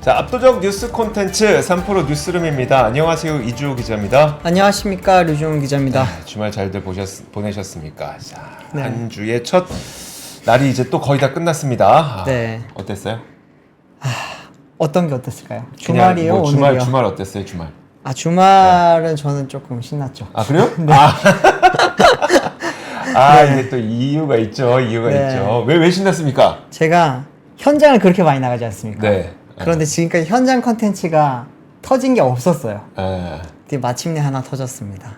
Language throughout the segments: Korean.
자, 압도적 뉴스 콘텐츠 3프로 뉴스룸입니다. 안녕하세요, 이주호 기자입니다. 안녕하십니까, 류종훈 기자입니다. 주말 잘들 보내셨습니까? 자, 네. 한 주의 첫 날이 이제 또 거의 다 끝났습니다. 네. 어땠어요? 어떤 게 어땠을까요? 그냥 주말이요, 뭐 오늘이요? 주말 어땠어요, 주말? 주말은 저는 조금 신났죠. 아, 그래요? 네. 이게 또 이유가 있죠. 네. 있죠. 왜 신났습니까? 제가 현장을 그렇게 많이 나가지 않습니까? 네. 그런데 지금까지 현장 컨텐츠가 터진 게 없었어요. 네. 근데 마침내 하나 터졌습니다.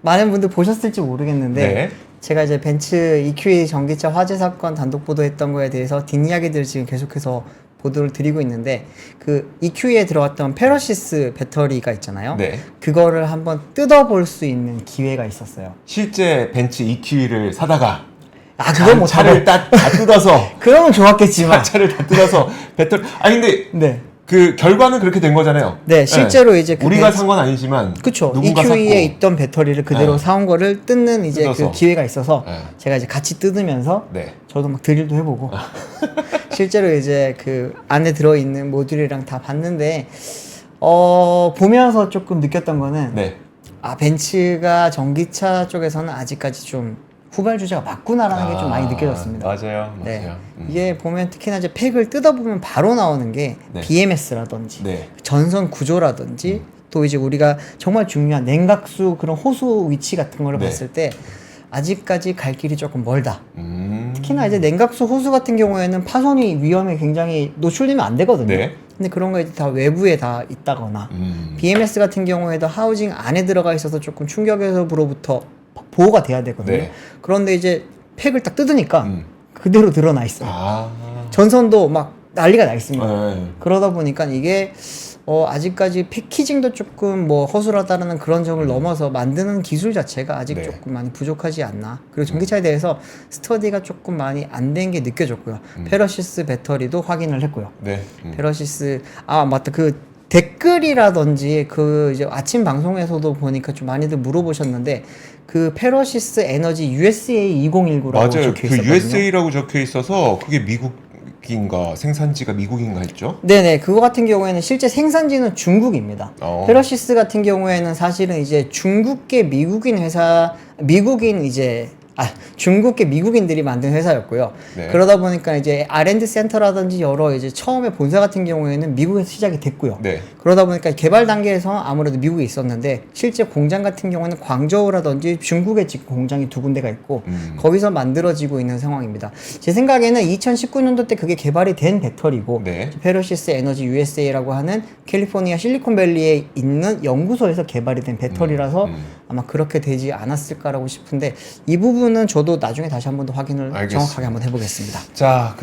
많은 분들 보셨을지 모르겠는데 네. 제가 이제 벤츠 EQE 전기차 화재 사건 단독 보도했던 거에 대해서 뒷이야기들을 지금 계속해서 보도를 드리고 있는데, 그 EQE에 들어갔던 페러시스 배터리가 있잖아요. 네. 그거를 한번 뜯어볼 수 있는 기회가 있었어요. 실제 벤츠 EQE를 사다가 그건 못 차를 다 뜯어서 그러면 좋았겠지만. 차를 다 뜯어서 배터리. 근데 네. 그 결과는 그렇게 된 거잖아요. 네, 실제로 이제 그 우리가 산 건 아니지만 그쵸. 누군가 EQE에 샀고. 있던 배터리를 그대로 네. 사온 거를 뜯는 이제 뜯어서. 그 기회가 있어서 네. 제가 이제 같이 뜯으면서 네. 저도 막 드릴도 해보고 실제로 이제 그 안에 들어있는 모듈이랑 다 봤는데 보면서 조금 느꼈던 거는 네. 벤츠가 전기차 쪽에서는 아직까지 좀 후발주자가 맞구나라는 게 좀 많이 느껴졌습니다. 맞아요. 네. 이게 보면 특히나 이제 팩을 뜯어보면 바로 나오는 게 네. BMS라든지 네. 전선 구조라든지 또 이제 우리가 정말 중요한 냉각수 그런 호수 위치 같은 거를 네. 봤을 때 아직까지 갈 길이 조금 멀다. 음. 특히나 이제 냉각수 호수 같은 경우에는 파손이 위험에 굉장히 노출되면 안 되거든요. 네. 근데 그런 거 이제 다 외부에 다 있다거나 BMS 같은 경우에도 하우징 안에 들어가 있어서 조금 충격에서부터 보호가 돼야 되거든요. 네. 그런데 이제 팩을 딱 뜯으니까 그대로 드러나 있어요. 전선도 막 난리가 나 있습니다. 네. 그러다 보니까 이게 아직까지 패키징도 조금 뭐 허술하다는 그런 점을 넘어서 만드는 기술 자체가 아직 네. 조금 많이 부족하지 않나. 그리고 전기차에 대해서 스터디가 조금 많이 안 된 게 느껴졌고요. 페러시스 배터리도 확인을 했고요. 네. 페러시스 맞다, 그 댓글이라든지 그 이제 아침 방송에서도 보니까 좀 많이들 물어보셨는데, 그 페러시스 에너지 USA 2019라고 맞아요. 적혀 그 있었거든요. USA라고 적혀 있어서 그게 미국인가 생산지가 미국인가 했죠? 네네, 그거 같은 경우에는 실제 생산지는 중국입니다. 페러시스 같은 경우에는 사실은 이제 중국계 미국인 회사, 중국계 미국인들이 만든 회사였고요. 네. 그러다 보니까 이제 R&D 센터라든지 여러 이제 처음에 본사 같은 경우에는 미국에서 시작이 됐고요. 네. 그러다 보니까 개발 단계에서 아무래도 미국에 있었는데, 실제 공장 같은 경우는 광저우라든지 중국에 지금 공장이 두 군데가 있고 거기서 만들어지고 있는 상황입니다. 제 생각에는 2019년도 때 그게 개발이 된 배터리고, 네. 페러시스 에너지 USA라고 하는 캘리포니아 실리콘밸리에 있는 연구소에서 개발이 된 배터리라서 아마 그렇게 되지 않았을까라고 싶은데, 이 부분은 저도 나중에 다시 한 번 더 확인을 알겠습니다. 정확하게 한번 해보겠습니다. 자,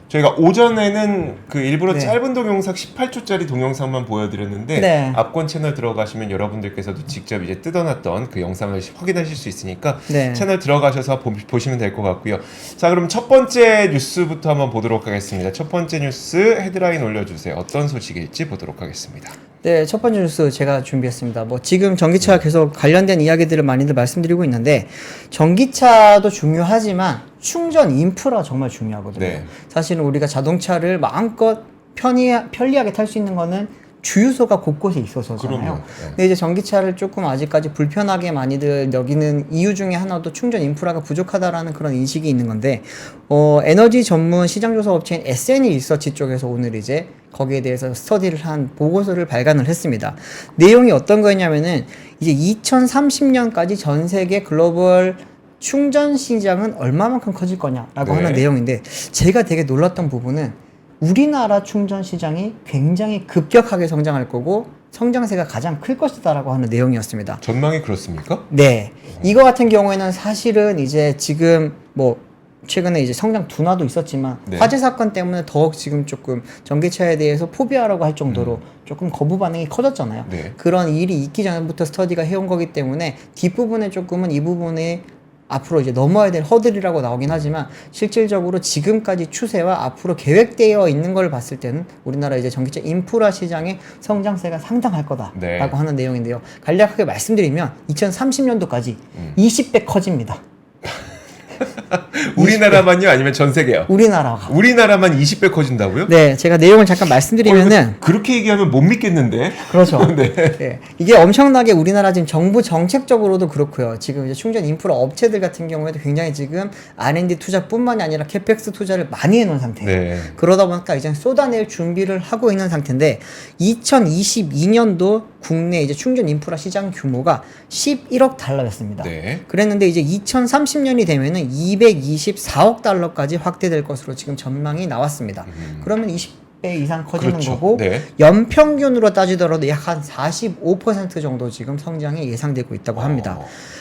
저희가 오전에는 그 일부러 네. 짧은 동영상 18초짜리 동영상만 보여드렸는데, 네. 압권 채널 들어가시면 여러분들께서도 직접 이제 뜯어놨던 그 영상을 확인하실 수 있으니까 네. 채널 들어가셔서 보시면 될 것 같고요. 자, 그럼 첫 번째 뉴스부터 한번 보도록 하겠습니다. 첫 번째 뉴스 헤드라인 올려주세요. 어떤 소식일지 보도록 하겠습니다. 네, 첫 번째 뉴스 제가 준비했습니다. 지금 전기차와 계속 관련된 이야기들을 많이들 말씀드리고 있는데, 전기차도 중요하지만 충전 인프라 정말 중요하거든요. 네. 사실은 우리가 자동차를 마음껏 편리하게 탈 수 있는 거는 주유소가 곳곳에 있어서잖아요. 그럼요. 네. 근데 이제 전기차를 조금 아직까지 불편하게 많이들 여기는 이유 중에 하나도 충전 인프라가 부족하다라는 그런 인식이 있는 건데, 에너지 전문 시장조사 업체인 SNE 리서치 쪽에서 오늘 이제 거기에 대해서 스터디를 한 보고서를 발간을 했습니다. 내용이 어떤 거였냐면은, 이제 2030년까지 전 세계 글로벌 충전 시장은 얼마만큼 커질 거냐라고 네. 하는 내용인데, 제가 되게 놀랐던 부분은 우리나라 충전 시장이 굉장히 급격하게 성장할 거고 성장세가 가장 클 것이다라고 하는 내용이었습니다. 전망이 그렇습니까? 네. 이거 같은 경우에는 사실은 이제 지금 최근에 이제 성장 둔화도 있었지만 네. 화재 사건 때문에 더욱 지금 조금 전기차에 대해서 포비아라고 할 정도로 조금 거부 반응이 커졌잖아요. 네. 그런 일이 있기 전부터 스터디가 해온 거기 때문에 뒷부분에 조금은 이 부분에 앞으로 이제 넘어야 될 허들이라고 나오긴 하지만, 실질적으로 지금까지 추세와 앞으로 계획되어 있는 걸 봤을 때는 우리나라 이제 전기차 인프라 시장의 성장세가 상당할 거다라고 네. 하는 내용인데요. 간략하게 말씀드리면 2030년도까지 20배 커집니다. 우리나라만요? 아니면 전 세계요? 우리나라가. 우리나라만 20배 커진다고요? 네, 제가 내용을 잠깐 말씀드리면은 그렇게 얘기하면 못 믿겠는데. 그렇죠. 네. 네. 이게 엄청나게 우리나라 지금 정부 정책적으로도 그렇고요. 지금 이제 충전 인프라 업체들 같은 경우에도 굉장히 지금 R&D 투자뿐만이 아니라 캐펙스 투자를 많이 해놓은 상태예요. 네. 그러다 보니까 이제 쏟아낼 준비를 하고 있는 상태인데 2022년도 국내 이제 충전 인프라 시장 규모가 11억 달러였습니다. 네. 그랬는데 이제 2030년이 되면은 224억 달러까지 확대될 것으로 지금 전망이 나왔습니다. 그러면 20배 이상 커지는 그렇죠. 거고 네. 연평균으로 따지더라도 약 한 45% 정도 지금 성장이 예상되고 있다고 합니다.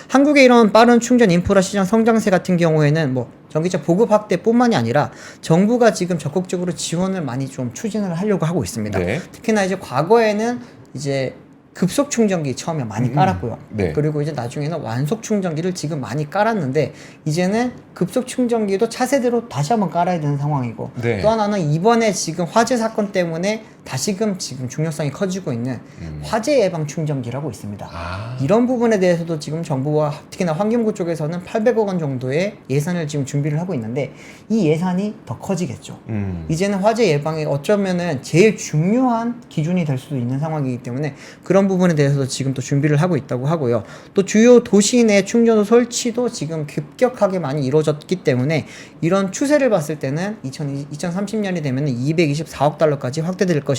한국의 이런 빠른 충전 인프라 시장 성장세 같은 경우에는 뭐 전기차 보급 확대뿐만이 아니라 정부가 지금 적극적으로 지원을 많이 좀 추진을 하려고 하고 있습니다. 네. 특히나 이제 과거에는 이제 급속 충전기 처음에 많이 깔았고요. 네. 그리고 이제 나중에는 완속 충전기를 지금 많이 깔았는데 이제는 급속 충전기도 차세대로 다시 한번 깔아야 되는 상황이고 네. 또 하나는 이번에 지금 화재 사건 때문에 다시금 지금 중요성이 커지고 있는 화재 예방 충전기라고 있습니다. 아. 이런 부분에 대해서도 지금 정부와 특히나 환경부 쪽에서는 800억 원 정도의 예산을 지금 준비를 하고 있는데 이 예산이 더 커지겠죠. 이제는 화재 예방에 어쩌면은 제일 중요한 기준이 될 수도 있는 상황이기 때문에 그런 부분에 대해서도 지금 또 준비를 하고 있다고 하고요. 또 주요 도시 내 충전소 설치도 지금 급격하게 많이 이루어졌기 때문에 이런 추세를 봤을 때는 2030년이 되면 224억 달러까지 확대될 것이다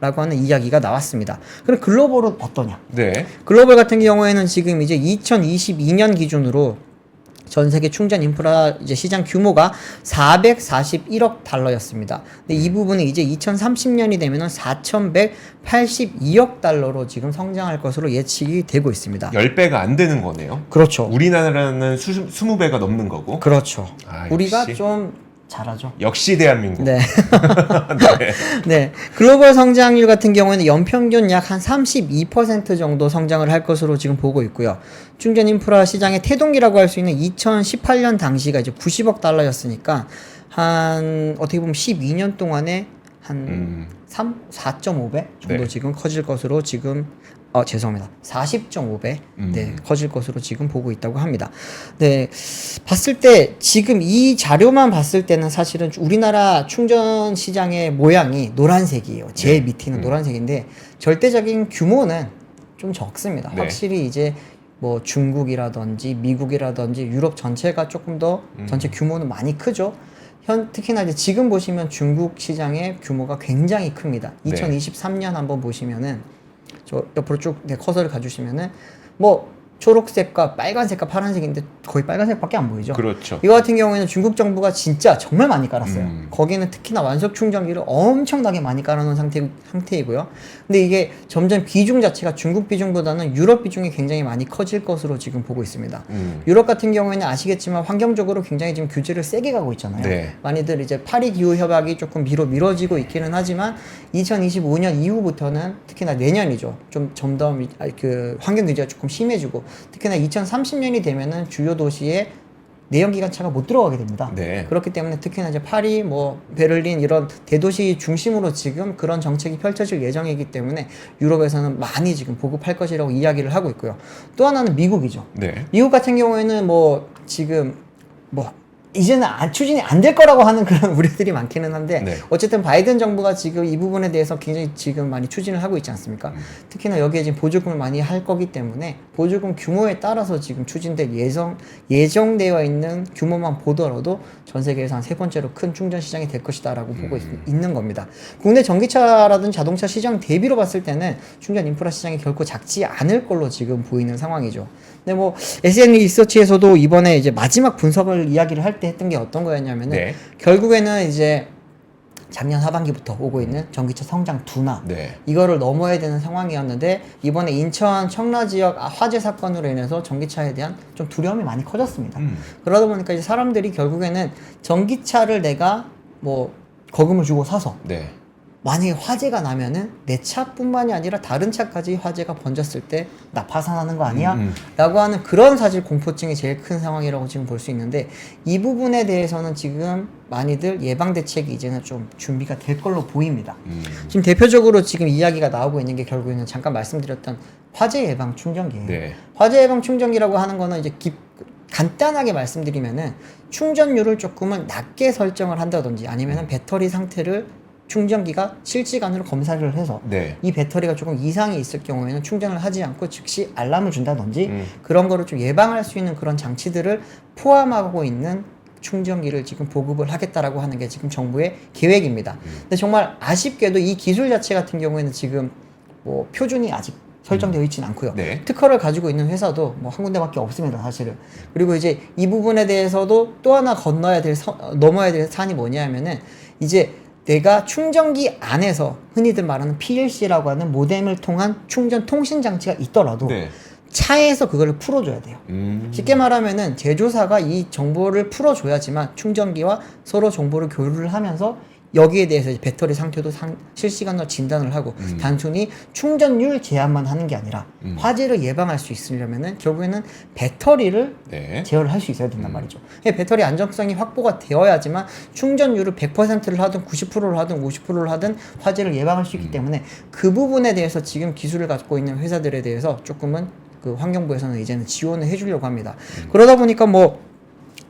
라고 하는 이야기가 나왔습니다. 그럼 글로벌은 어떠냐? 네. 글로벌 같은 경우에는 지금 이제 2022년 기준으로 전 세계 충전 인프라 이제 시장 규모가 441억 달러였습니다. 근데 이 부분이 이제 2030년이 되면은 4,182억 달러로 지금 성장할 것으로 예측이 되고 있습니다. 10배가 안 되는 거네요. 그렇죠. 우리나라는 20배가 넘는 거고. 그렇죠. 아, 우리가 역시. 좀 잘하죠. 역시 대한민국. 네. 네. 네. 글로벌 성장률 같은 경우에는 연평균 약 한 32% 정도 성장을 할 것으로 지금 보고 있고요. 충전 인프라 시장의 태동기라고 할 수 있는 2018년 당시가 이제 90억 달러였으니까 한 어떻게 보면 12년 동안에 한 4.5배 정도 네. 지금 커질 것으로 지금 죄송합니다. 40.5배 네, 커질 것으로 지금 보고 있다고 합니다. 네, 봤을 때 지금 이 자료만 봤을 때는 사실은 우리나라 충전 시장의 모양이 노란색이에요. 제일 밑에 있는 노란색인데 절대적인 규모는 좀 적습니다. 네. 확실히 이제 뭐 중국이라든지 미국이라든지 유럽 전체가 조금 더 전체 규모는 많이 크죠. 특히나 이제 지금 보시면 중국 시장의 규모가 굉장히 큽니다. 네. 2023년 한번 보시면은 저 옆으로 쭉 커서를 가주시면은 뭐 초록색과 빨간색과 파란색인데 거의 빨간색밖에 안 보이죠. 그렇죠. 이거 같은 경우에는 중국 정부가 진짜 정말 많이 깔았어요. 거기는 특히나 완속 충전기를 엄청나게 많이 깔아놓은 상태이고요. 근데 이게 점점 비중 자체가 중국 비중보다는 유럽 비중이 굉장히 많이 커질 것으로 지금 보고 있습니다. 유럽 같은 경우에는 아시겠지만 환경적으로 굉장히 지금 규제를 세게 가고 있잖아요. 네. 많이들 이제 파리 기후 협약이 조금 미뤄지고 있기는 하지만 2025년 이후부터는 특히나 내년이죠. 좀 더 그 환경 규제가 조금 심해지고 특히나 2030년이 되면은 주요 도시에 내연기관차가 못 들어가게 됩니다. 네. 그렇기 때문에 특히나 이제 파리, 뭐 베를린 이런 대도시 중심으로 지금 그런 정책이 펼쳐질 예정이기 때문에 유럽에서는 많이 지금 보급할 것이라고 이야기를 하고 있고요. 또 하나는 미국이죠. 네. 미국 같은 경우에는 뭐 지금 뭐 이제는 추진이 안 될 거라고 하는 그런 우려들이 많기는 한데 네. 어쨌든 바이든 정부가 지금 이 부분에 대해서 굉장히 지금 많이 추진을 하고 있지 않습니까? 특히나 여기에 지금 보조금을 많이 할 거기 때문에 보조금 규모에 따라서 지금 추진될 예정되어 있는 규모만 보더라도 전 세계에서 한 세 번째로 큰 충전 시장이 될 것이다라고 보고 있는 겁니다. 국내 전기차라든지 자동차 시장 대비로 봤을 때는 충전 인프라 시장이 결코 작지 않을 걸로 지금 보이는 상황이죠. 근데 뭐 SN 리서치에서도 이번에 이제 마지막 분석을 이야기를 할 때 했던 게 어떤 거였냐면은 네. 결국에는 이제 작년 하반기부터 오고 있는 전기차 성장 둔화 네. 이거를 넘어야 되는 상황이었는데 이번에 인천 청라 지역 화재 사건으로 인해서 전기차에 대한 좀 두려움이 많이 커졌습니다. 그러다 보니까 이제 사람들이 결국에는 전기차를 내가 뭐 거금을 주고 사서 네. 만약에 화재가 나면은 내 차뿐만이 아니라 다른 차까지 화재가 번졌을 때 나 파산하는 거 아니야? 라고 하는 그런 사실 공포증이 제일 큰 상황이라고 지금 볼 수 있는데 이 부분에 대해서는 지금 많이들 예방 대책이 이제는 좀 준비가 될 걸로 보입니다. 지금 대표적으로 지금 이야기가 나오고 있는 게 결국에는 잠깐 말씀드렸던 화재 예방 충전기예요. 네. 화재 예방 충전기라고 하는 거는 이제 간단하게 말씀드리면은 충전율을 조금은 낮게 설정을 한다든지 아니면은 배터리 상태를 충전기가 실시간으로 검사를 해서 네. 이 배터리가 조금 이상이 있을 경우에는 충전을 하지 않고 즉시 알람을 준다든지 음. 그런 거를 좀 예방할 수 있는 그런 장치들을 포함하고 있는 충전기를 지금 보급을 하겠다라고 하는 게 지금 정부의 계획입니다. 근데 정말 아쉽게도 이 기술 자체 같은 경우에는 지금 뭐 표준이 아직 설정되어 있지는 않고요. 네. 특허를 가지고 있는 회사도 뭐 한 군데밖에 없습니다, 사실은. 그리고 이제 이 부분에 대해서도 또 하나 넘어야 될 산이 뭐냐면은 이제 내가 충전기 안에서 흔히들 말하는 PLC라고 하는 모뎀을 통한 충전 통신 장치가 있더라도 네. 차에서 그거를 풀어줘야 돼요. 쉽게 말하면은 제조사가 이 정보를 풀어줘야지만 충전기와 서로 정보를 교류를 하면서 여기에 대해서 이제 배터리 상태도 실시간으로 진단을 하고 단순히 충전율 제한만 하는 게 아니라 화재를 예방할 수 있으려면은 결국에는 배터리를 네. 제어를 할 수 있어야 된단 말이죠. 배터리 안정성이 확보가 되어야지만 충전율을 100%를 하든 90%를 하든 50%를 하든 화재를 예방할 수 있기 때문에 그 부분에 대해서 지금 기술을 갖고 있는 회사들에 대해서 조금은 그 환경부에서는 이제는 지원을 해주려고 합니다. 그러다 보니까 뭐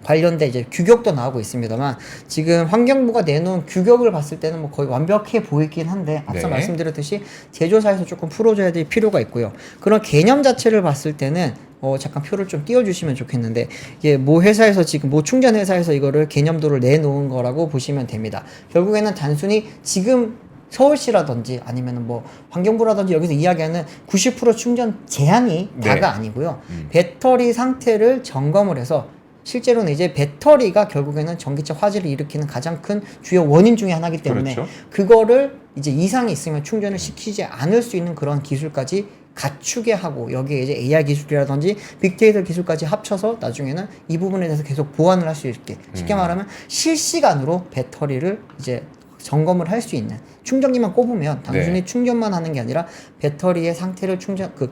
관련된 이제 규격도 나오고 있습니다만 지금 환경부가 내놓은 규격을 봤을 때는 뭐 거의 완벽해 보이긴 한데 앞서 네. 말씀드렸듯이 제조사에서 조금 풀어줘야 될 필요가 있고요. 그런 개념 자체를 봤을 때는 잠깐 표를 좀 띄워주시면 좋겠는데 이게 모 회사에서 지금 모 충전 회사에서 이거를 개념도를 내놓은 거라고 보시면 됩니다. 결국에는 단순히 지금 서울시라든지 아니면 뭐 환경부라든지 여기서 이야기하는 90% 충전 제한이 네. 다가 아니고요. 배터리 상태를 점검을 해서 실제로는 이제 배터리가 결국에는 전기차 화재를 일으키는 가장 큰 주요 원인 중에 하나이기 때문에 그렇죠. 그거를 이제 이상이 있으면 충전을 시키지 않을 수 있는 그런 기술까지 갖추게 하고 여기에 이제 AI 기술이라든지 빅데이터 기술까지 합쳐서 나중에는 이 부분에 대해서 계속 보완을 할 수 있게 쉽게 말하면 실시간으로 배터리를 이제 점검을 할 수 있는 충전기만 꼽으면 단순히 네. 충전만 하는 게 아니라 배터리의 상태를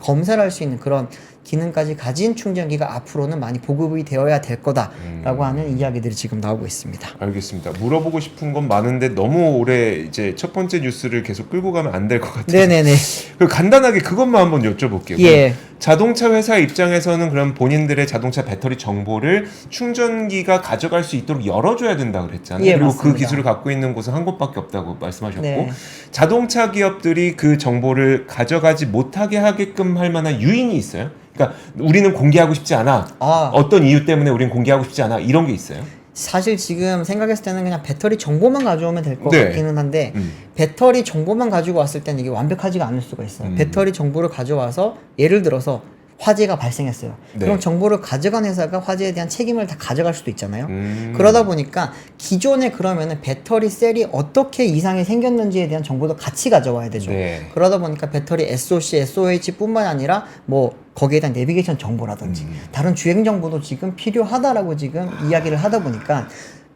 검사를 할 수 있는 그런 기능까지 가진 충전기가 앞으로는 많이 보급이 되어야 될 거다라고 하는 이야기들이 지금 나오고 있습니다. 알겠습니다. 물어보고 싶은 건 많은데 너무 오래 이제 첫 번째 뉴스를 계속 끌고 가면 안 될 것 같아요. 네네네. 그 간단하게 그것만 한번 여쭤볼게요. 예. 자동차 회사 입장에서는 그럼 본인들의 자동차 배터리 정보를 충전기가 가져갈 수 있도록 열어줘야 된다고 그랬잖아요. 예, 그리고 맞습니다. 그 기술을 갖고 있는 곳은 한 곳밖에 없다고 말씀하셨고 네. 자동차 기업들이 그 정보를 가져가지 못하게 하게끔 할 만한 유인이 있어요? 그러니까 우리는 공개하고 싶지 않아. 어떤 이유 때문에 우리는 공개하고 싶지 않아. 이런 게 있어요? 사실 지금 생각했을 때는 그냥 배터리 정보만 가져오면 될 것 네. 같기는 한데 배터리 정보만 가지고 왔을 때는 이게 완벽하지가 않을 수가 있어요. 배터리 정보를 가져와서 예를 들어서 화재가 발생했어요. 네. 그럼 정보를 가져간 회사가 화재에 대한 책임을 다 가져갈 수도 있잖아요. 그러다 보니까 기존에 그러면은 배터리 셀이 어떻게 이상이 생겼는지에 대한 정보도 같이 가져와야 되죠. 네. 그러다 보니까 배터리 SOC, SOH뿐만 아니라 뭐 거기에 대한 내비게이션 정보라든지 다른 주행 정보도 지금 필요하다라고 지금 이야기를 하다 보니까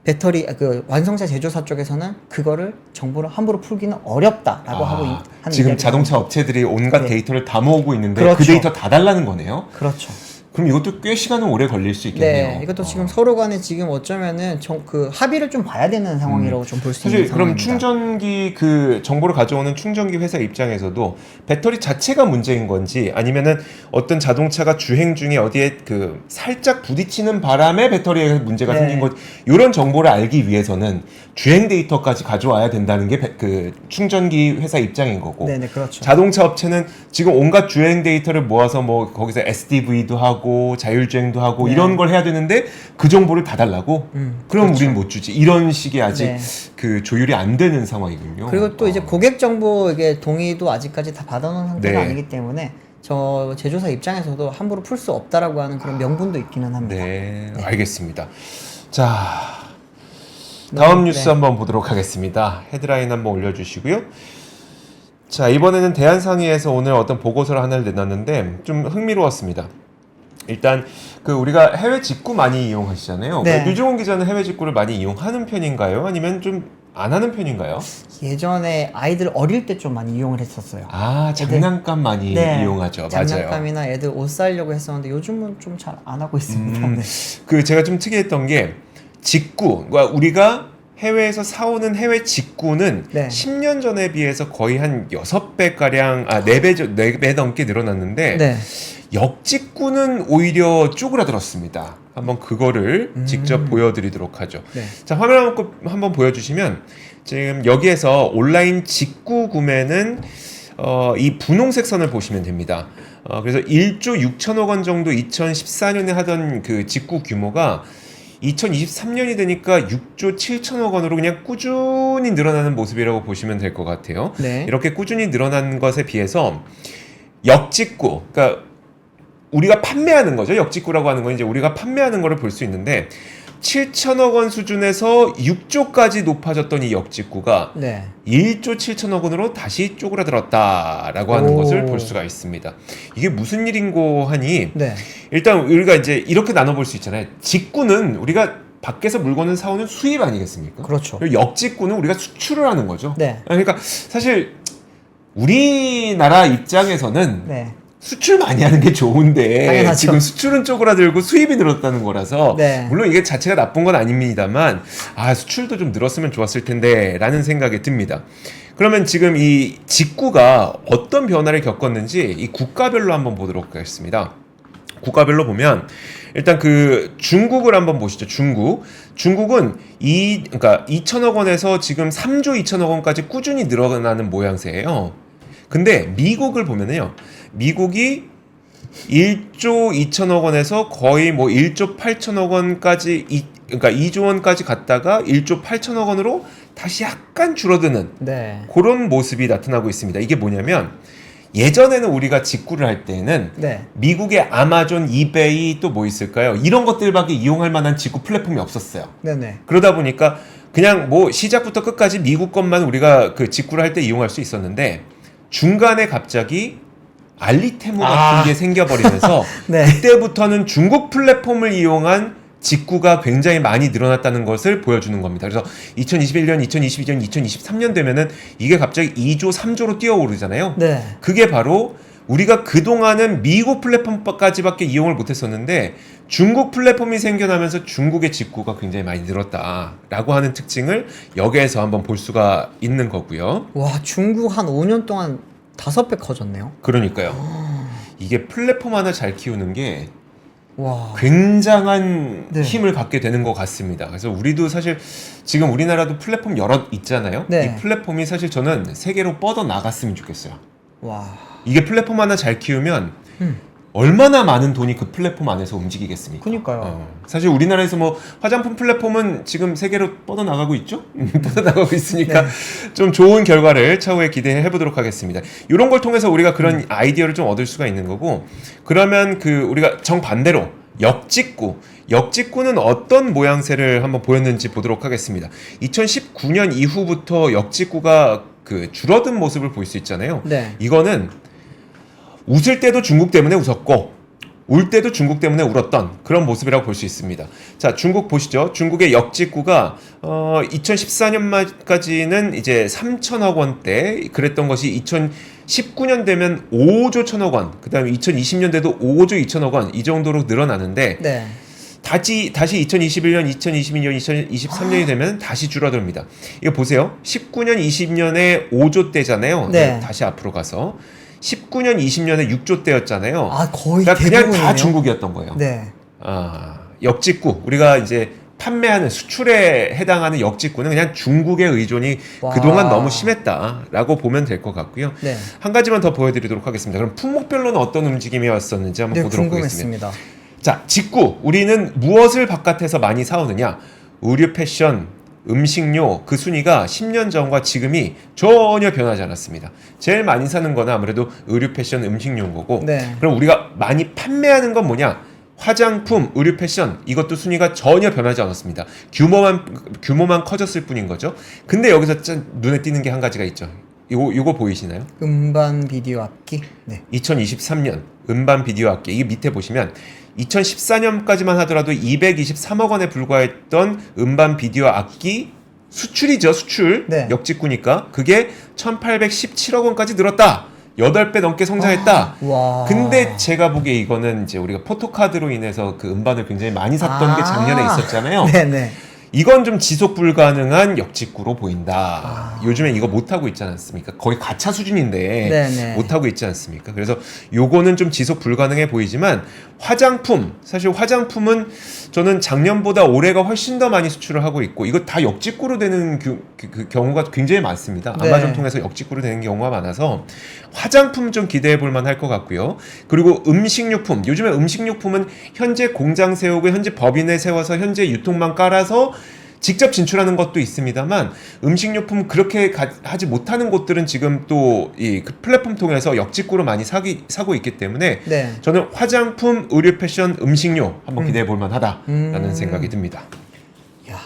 배터리 그 완성차 제조사 쪽에서는 그거를 정보를 함부로 풀기는 어렵다라고 하고 하는 지금 이야기가 자동차 업체들이 온갖 네. 데이터를 다 모으고 있는데 그렇죠. 그 데이터 다 달라는 거네요. 그렇죠. 그럼 이것도 꽤 시간은 오래 걸릴 수 있겠네요. 네, 이것도 지금 서로 간에 지금 어쩌면은 그 합의를 좀 봐야 되는 상황이라고 좀 볼 수 있는 사실 그럼 상황입니다. 충전기 그 정보를 가져오는 충전기 회사 입장에서도 배터리 자체가 문제인 건지 아니면은 어떤 자동차가 주행 중에 어디에 그 살짝 부딪히는 바람에 배터리에 문제가 네. 생긴 것 이런 정보를 알기 위해서는 주행 데이터까지 가져와야 된다는 게 그 충전기 회사 입장인 거고 네네 그렇죠. 자동차 업체는 지금 온갖 주행 데이터를 모아서 뭐 거기서 SDV도 하고 자율주행도 하고 네. 이런 걸 해야 되는데 그 정보를 다 달라고? 그럼 그렇죠. 우리는 못 주지. 이런 식의 아직 네. 그 조율이 안 되는 상황이군요. 그리고 또 이제 고객 정보 이게 동의도 아직까지 다 받아놓은 상태가 네. 아니기 때문에 저 제조사 입장에서도 함부로 풀 수 없다라고 하는 그런 명분도 있기는 합니다. 네, 알겠습니다. 자, 다음 뉴스 네. 한번 보도록 하겠습니다. 헤드라인 한번 올려주시고요. 자, 이번에는 대한상의에서 오늘 어떤 보고서를 하나를 내놨는데 좀 흥미로웠습니다. 일단 그 우리가 해외 직구 많이 이용하시잖아요. 네. 류종훈 기자는 해외 직구를 많이 이용하는 편인가요? 아니면 좀 안 하는 편인가요? 예전에 아이들 어릴 때 좀 많이 이용을 했었어요. 아, 장난감 많이 네, 이용하죠. 맞아요. 장난감이나 애들 옷 사려고 했었는데 요즘은 좀 잘 안 하고 있습니다. 네. 그 제가 좀 특이했던 게 직구, 그러니까 우리가 해외에서 사오는 해외 직구는 네. 10년 전에 비해서 거의 한 6배가량, 4배 넘게 늘어났는데 네. 역직구는 오히려 쪼그라들었습니다. 한번 그거를 직접 보여드리도록 하죠. 네. 자, 화면 한번 보여주시면 지금 여기에서 온라인 직구 구매는 이 분홍색 선을 보시면 됩니다. 그래서 1조 6천억 원 정도 2014년에 하던 그 직구 규모가 2023년이 되니까 6조 7천억 원으로 그냥 꾸준히 늘어나는 모습이라고 보시면 될 것 같아요. 네. 이렇게 꾸준히 늘어난 것에 비해서 역직구, 그러니까 우리가 판매하는 거죠. 역직구라고 하는 건 이제 우리가 판매하는 거를 볼 수 있는데 7천억 원 수준에서 6조까지 높아졌던 이 역직구가 네. 1조 7천억 원으로 다시 쪼그라들었다라고 하는 오. 것을 볼 수가 있습니다. 이게 무슨 일인고 하니 네. 일단 우리가 이제 이렇게 나눠볼 수 있잖아요. 직구는 우리가 밖에서 물건을 사오는 수입 아니겠습니까? 그렇죠. 그리고 역직구는 우리가 수출을 하는 거죠. 네. 그러니까 사실 우리나라 입장에서는 네. 수출 많이 하는 게 좋은데 당연하죠. 지금 수출은 쪼그라들고 수입이 늘었다는 거라서 네. 물론 이게 자체가 나쁜 건 아닙니다만 수출도 좀 늘었으면 좋았을 텐데 라는 생각이 듭니다. 그러면 지금 이 직구가 어떤 변화를 겪었는지 이 국가별로 한번 보도록 하겠습니다. 국가별로 보면 일단 그 중국을 한번 보시죠. 중국은 그러니까 2천억 원에서 지금 3조 2천억 원까지 꾸준히 늘어나는 모양새예요. 근데 미국을 보면은요. 미국이 1조 2천억 원에서 거의 뭐 1조 8천억 원까지 그러니까 2조 원까지 갔다가 1조 8천억 원으로 다시 약간 줄어드는 네. 그런 모습이 나타나고 있습니다. 이게 뭐냐면 예전에는 우리가 직구를 할 때는 네. 미국의 아마존, 이베이 또 뭐 있을까요? 이런 것들밖에 이용할 만한 직구 플랫폼이 없었어요. 네네. 그러다 보니까 그냥 뭐 시작부터 끝까지 미국 것만 우리가 그 직구를 할 때 이용할 수 있었는데 중간에 갑자기 알리테무 같은 게 생겨버리면서 네. 그때부터는 중국 플랫폼을 이용한 직구가 굉장히 많이 늘어났다는 것을 보여주는 겁니다. 그래서 2021년, 2022년, 2023년 되면은 이게 갑자기 2조, 3조로 뛰어오르잖아요. 네. 그게 바로 우리가 그동안은 미국 플랫폼까지밖에 이용을 못했었는데 중국 플랫폼이 생겨나면서 중국의 직구가 굉장히 많이 늘었다라고 하는 특징을 여기에서 한번 볼 수가 있는 거고요. 와, 중국 한 5년 동안 5배 커졌네요. 그러니까요. 이게 플랫폼 하나 잘 키우는 게 와. 굉장한 네. 힘을 갖게 되는 것 같습니다. 그래서 우리도 사실 지금 우리나라도 플랫폼 여러 있잖아요. 네. 이 플랫폼이 사실 저는 세계로 뻗어 나갔으면 좋겠어요. 와. 이게 플랫폼 하나 잘 키우면 얼마나 많은 돈이 그 플랫폼 안에서 움직이겠습니까? 그니까요. 사실 우리나라에서 뭐 화장품 플랫폼은 지금 세계로 뻗어나가고 있죠? 뻗어나가고 있으니까 네. 좀 좋은 결과를 차후에 기대해 보도록 하겠습니다. 이런 걸 통해서 우리가 그런 아이디어를 좀 얻을 수가 있는 거고 그러면 그 우리가 정반대로 역직구는 어떤 모양새를 한번 보였는지 보도록 하겠습니다. 2019년 이후부터 역직구가 그 줄어든 모습을 볼 수 있잖아요. 네. 이거는 웃을 때도 중국 때문에 웃었고 울 때도 중국 때문에 울었던 그런 모습이라고 볼 수 있습니다. 자, 중국 보시죠. 중국의 역직구가 2014년까지는 이제 3천억 원대 그랬던 것이 2019년 되면 5조 1천억 원, 그다음에 2020년대도 5조 2천억 원 이 정도로 늘어나는데 네. 다시 2021년, 2022년, 2023년이 되면 다시 줄어듭니다. 이거 보세요. 19년, 20년에 5조 대잖아요. 네. 다시 앞으로 가서 19년, 20년에 6조 대였잖아요. 아, 거의 그러니까 그냥 다 대부분이네요. 중국이었던 거예요. 네. 역직구 우리가 이제 판매하는 수출에 해당하는 역직구는 그냥 중국의 의존이 와. 그동안 너무 심했다라고 보면 될 것 같고요. 네. 한 가지만 더 보여드리도록 하겠습니다. 그럼 품목별로는 어떤 움직임이었었는지 한번 네, 보도록 하겠습니다. 궁금했습니다. 자, 직구. 우리는 무엇을 바깥에서 많이 사오느냐? 의류, 패션, 음식료 그 순위가 10년 전과 지금이 전혀 변하지 않았습니다. 제일 많이 사는 거는 아무래도 의류, 패션, 음식료인 거고 네. 그럼 우리가 많이 판매하는 건 뭐냐? 화장품, 의류, 패션 이것도 순위가 전혀 변하지 않았습니다. 규모만 커졌을 뿐인 거죠. 근데 여기서 눈에 띄는 게 한 가지가 있죠. 요거 보이시나요? 음반 비디오 악기. 네. 2023년 음반 비디오 악기 이게 밑에 보시면 2014년까지만 하더라도 223억 원에 불과했던 음반 비디오 악기 수출이죠. 수출. 네. 역직구니까 그게 1817억 원까지 늘었다. 8배 넘게 성장했다. 와. 근데 제가 보기에 이거는 이제 우리가 포토카드로 인해서 그 음반을 굉장히 많이 샀던 게 작년에 있었잖아요. 네네. 이건 좀 지속 불가능한 역직구로 보인다. 요즘에 이거 못하고 있지 않습니까? 거의 가차 수준인데 네네. 못하고 있지 않습니까? 그래서 요거는 좀 지속 불가능해 보이지만 화장품, 사실 화장품은 저는 작년보다 올해가 훨씬 더 많이 수출을 하고 있고 이거 다 역직구로 되는 그 경우가 굉장히 많습니다. 네. 아마존 통해서 역직구로 되는 경우가 많아서 화장품 좀 기대해 볼 만할 것 같고요. 그리고 음식료품, 요즘에 음식료품은 현재 공장 세우고 현재 법인에 세워서 현재 유통망 깔아서 직접 진출하는 것도 있습니다만 음식료품 그렇게 하지 못하는 곳들은 지금 또 이 플랫폼 통해서 역직구로 많이 사고 있기 때문에 네. 저는 화장품, 의류, 패션, 음식료 한번 기대해 볼 만하다라는 생각이 듭니다. 야,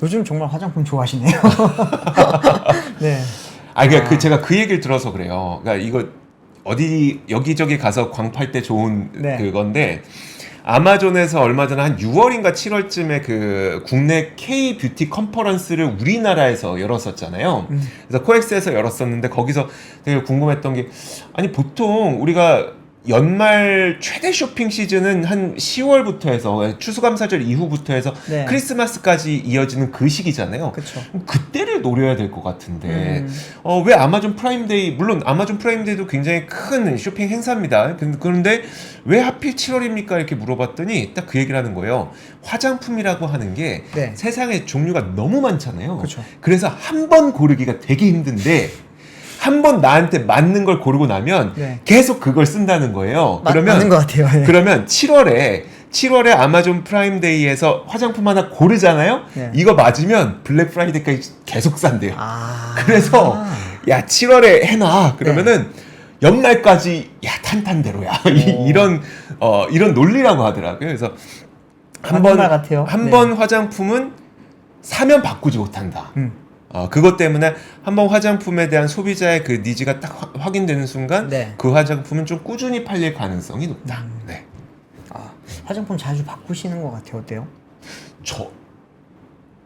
요즘 정말 화장품 좋아하시네요. 네. 그러니까 제가 그 얘기를 들어서 그래요. 그러니까 이거 어디 여기저기 가서 광팔 때 좋은 네. 그건데 아마존에서 얼마 전에 한 6월인가 7월쯤에 그 국내 K 뷰티 컨퍼런스를 우리나라에서 열었었잖아요. 그래서 코엑스에서 열었었는데 거기서 되게 궁금했던 게 아니 보통 우리가 연말 최대 쇼핑 시즌은 한 10월부터 해서 추수감사절 이후부터 해서 네. 크리스마스까지 이어지는 그 시기잖아요. 그쵸. 그때를 노려야 될 것 같은데 왜 아마존 프라임데이, 물론 아마존 프라임데이도 굉장히 큰 쇼핑 행사입니다. 그런데 왜 하필 7월입니까? 이렇게 물어봤더니 딱 그 얘기를 하는 거예요. 화장품이라고 하는 게 네. 세상에 종류가 너무 많잖아요. 그쵸. 그래서 한 번 고르기가 되게 힘든데 한 번 나한테 맞는 걸 고르고 나면 네. 계속 그걸 쓴다는 거예요. 맞는 것 같아요. 네. 그러면 7월에 아마존 프라임데이에서 화장품 하나 고르잖아요. 네. 이거 맞으면 블랙 프라이데이까지 계속 산대요. 아. 그래서 야 7월에 해놔. 그러면은 연말까지 야 탄탄대로야. 이런 논리라고 하더라고요. 그래서 맞는 말 같아요. 한 네. 번 화장품은 사면 바꾸지 못한다. 음. 그것 때문에 한번 화장품에 대한 소비자의 그 니즈가 딱 확인되는 순간 네. 그 화장품은 좀 꾸준히 팔릴 가능성이 높다. 네. 화장품 자주 바꾸시는 것 같아요. 어때요?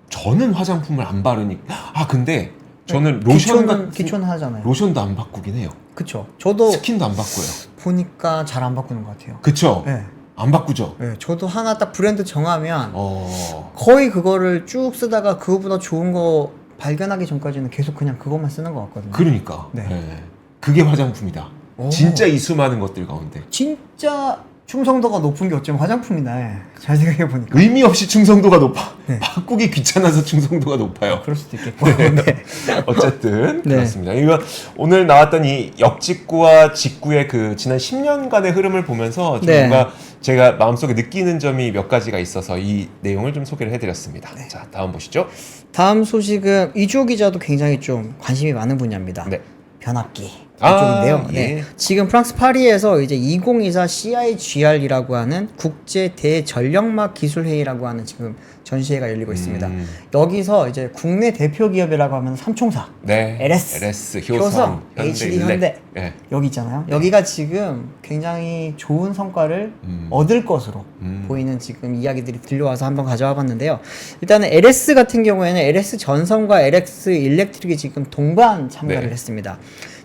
저는 화장품을 안 바르니까. 근데 저는 로션 기초는 하잖아요. 로션도 안 바꾸긴 해요. 그쵸. 저도 스킨도 안 바꿔요. 보니까 잘 안 바꾸는 것 같아요. 그쵸? 네. 안 바꾸죠? 네. 저도 하나 딱 브랜드 정하면 어. 거의 그거를 쭉 쓰다가 그거보다 좋은 거 발견하기 전까지는 계속 그냥 그것만 쓰는 것 같거든요. 그러니까. 네. 네. 그게 화장품이다. 오. 진짜 이 수많은 것들 가운데. 진짜 충성도가 높은 게 어쩌면 화장품이네. 잘 생각해 보니까. 의미 없이 충성도가 높아. 네. 바꾸기 귀찮아서 충성도가 높아요. 그럴 수도 있겠고. 네. 어쨌든 네. 그렇습니다. 이거 오늘 나왔던 이 역직구와 직구의 그 지난 10년간의 흐름을 보면서 좀 네. 뭔가 제가 마음속에 느끼는 점이 몇 가지가 있어서 이 내용을 좀 소개를 해드렸습니다. 네. 자, 다음 보시죠. 다음 소식은 이주호 기자도 굉장히 좀 관심이 많은 분야입니다. 네. 변압기 이쪽인데요. 예. 네. 지금 프랑스 파리에서 이제 2024 CIGR이라고 하는 국제 대전력막 기술 회의라고 하는 지금 전시회가 열리고 있습니다. 여기서 이제 국내 대표 기업이라고 하면 삼총사, 네. LS, 효성, 효성, HD 현대. 네. 여기 있잖아요. 여기가 지금 굉장히 좋은 성과를 얻을 것으로 보이는 지금 이야기들이 들려와서 한번 가져와 봤는데요. 일단은 LS 같은 경우에는 LS 전선과 LS 일렉트릭이 지금 동반 참가를 네. 했습니다.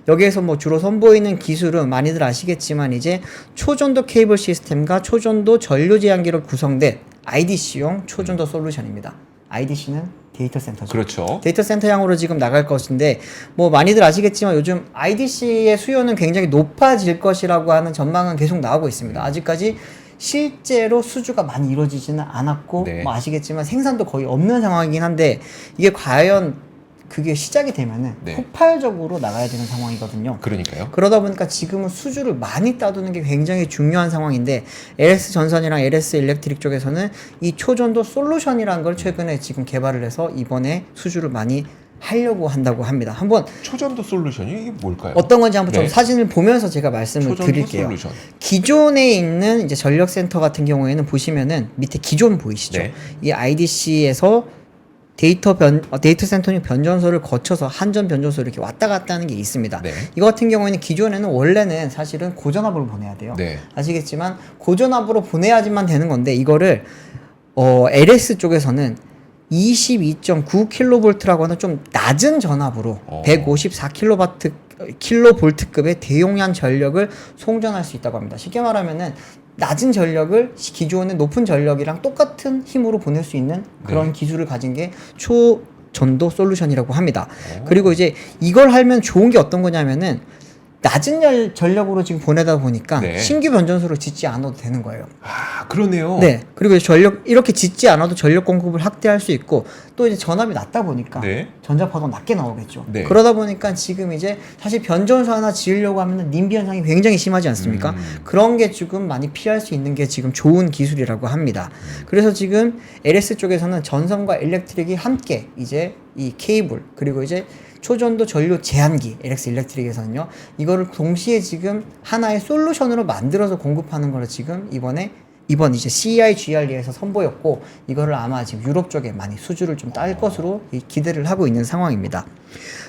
여기에서 뭐 주로 선보이는 기술은 많이들 아시겠지만 이제 초전도 케이블 시스템과 초전도 전류 제한기로 구성된 IDC용 초전도 솔루션입니다. IDC는 데이터 센터죠. 그렇죠. 데이터 센터향으로 지금 나갈 것인데 뭐 많이들 아시겠지만 요즘 IDC의 수요는 굉장히 높아질 것이라고 하는 전망은 계속 나오고 있습니다. 아직까지 실제로 수주가 많이 이루어지지는 않았고 네. 뭐 아시겠지만 생산도 거의 없는 상황이긴 한데 이게 과연 그게 시작이 되면은 네. 폭발적으로 나가야 되는 상황이거든요. 그러니까요. 그러다 보니까 지금은 수주를 많이 따두는 게 굉장히 중요한 상황인데 LS 전선이랑 LS 일렉트릭 쪽에서는 이 초전도 솔루션이라는 걸 최근에 지금 개발을 해서 이번에 수주를 많이 하려고 한다고 합니다. 한번 초전도 솔루션이 이게 뭘까요? 어떤 건지 한번 좀 네. 사진을 보면서 제가 말씀을 초전도 드릴게요. 솔루션. 기존에 있는 이제 전력센터 같은 경우에는 보시면은 밑에 기존 보이시죠? 네. 이 IDC에서 데이터 센터용 변전소를 거쳐서 한전 변전소 이렇게 왔다 갔다 하는 게 있습니다. 네. 이거 같은 경우에는 기존에는 원래는 사실은 고전압으로 보내야 돼요. 네. 아시겠지만 고전압으로 보내야지만 되는 건데 이거를 LS 쪽에서는 22.9kV라고 하는 좀 낮은 전압으로 154kV급의 대용량 전력을 송전할 수 있다고 합니다. 쉽게 말하면은 낮은 전력을 기존의 높은 전력이랑 똑같은 힘으로 보낼 수 있는 그런 기술을 가진 게 초전도 솔루션이라고 합니다. 그리고 이제 이걸 하면 좋은 게 어떤 거냐면은 낮은 전력으로 지금 보내다 보니까 네. 신규 변전소를 짓지 않아도 되는 거예요. 아, 그러네요. 네. 그리고 전력 이렇게 짓지 않아도 전력 공급을 확대할 수 있고 또 이제 전압이 낮다 보니까 네. 전자파도 낮게 나오겠죠. 네. 그러다 보니까 지금 이제 사실 변전소 하나 지으려고 하면 님비 현상이 굉장히 심하지 않습니까? 그런 게 조금 많이 피할 수 있는 게 지금 좋은 기술이라고 합니다. 그래서 지금 LS 쪽에서는 전선과 일렉트릭이 함께 이제 이 케이블 그리고 이제 초전도 전류 제한기 LX 일렉트릭에서는요 이거를 동시에 지금 하나의 솔루션으로 만들어서 공급하는 거를 지금 이번 이제 CEI GRE에서 선보였고 이거를 아마 지금 유럽 쪽에 많이 수주를 좀 딸 것으로 기대를 하고 있는 상황입니다.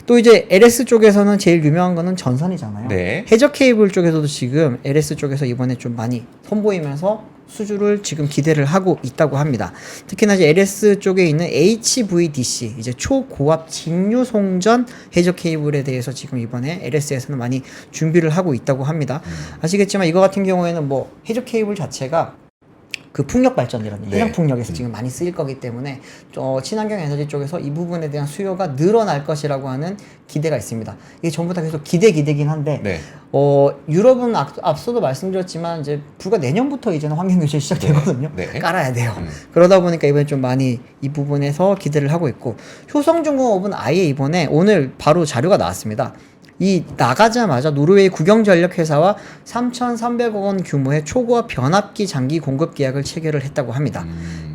또 이제 LS 쪽에서는 제일 유명한 거는 전선이잖아요. 네. 해저 케이블 쪽에서도 지금 LS 쪽에서 이번에 좀 많이 선보이면서 수주를 지금 기대를 하고 있다고 합니다. 특히나 이제 LS 쪽에 있는 HVDC 이제 초고압 직류 송전 해저 케이블에 대해서 지금 이번에 LS에서는 많이 준비를 하고 있다고 합니다. 아시겠지만 이거 같은 경우에는 뭐 해저 케이블 자체가 그 풍력 발전이라든지 네. 해양 풍력에서 지금 많이 쓰일 거기 때문에 친환경 에너지 쪽에서 이 부분에 대한 수요가 늘어날 것이라고 하는 기대가 있습니다. 이게 전부 다 계속 기대긴 한데 네. 유럽은 앞서도 말씀드렸지만 이제 불과 내년부터 이제는 환경 규제 시작되거든요. 네. 깔아야 돼요. 그러다 보니까 이번에 좀 많이 이 부분에서 기대를 하고 있고 효성중공업은 아예 이번에 오늘 바로 자료가 나왔습니다. 이 나가자마자 노르웨이 국영전력회사와 3,300억 원 규모의 초고압 변압기 장기 공급 계약을 체결을 했다고 합니다.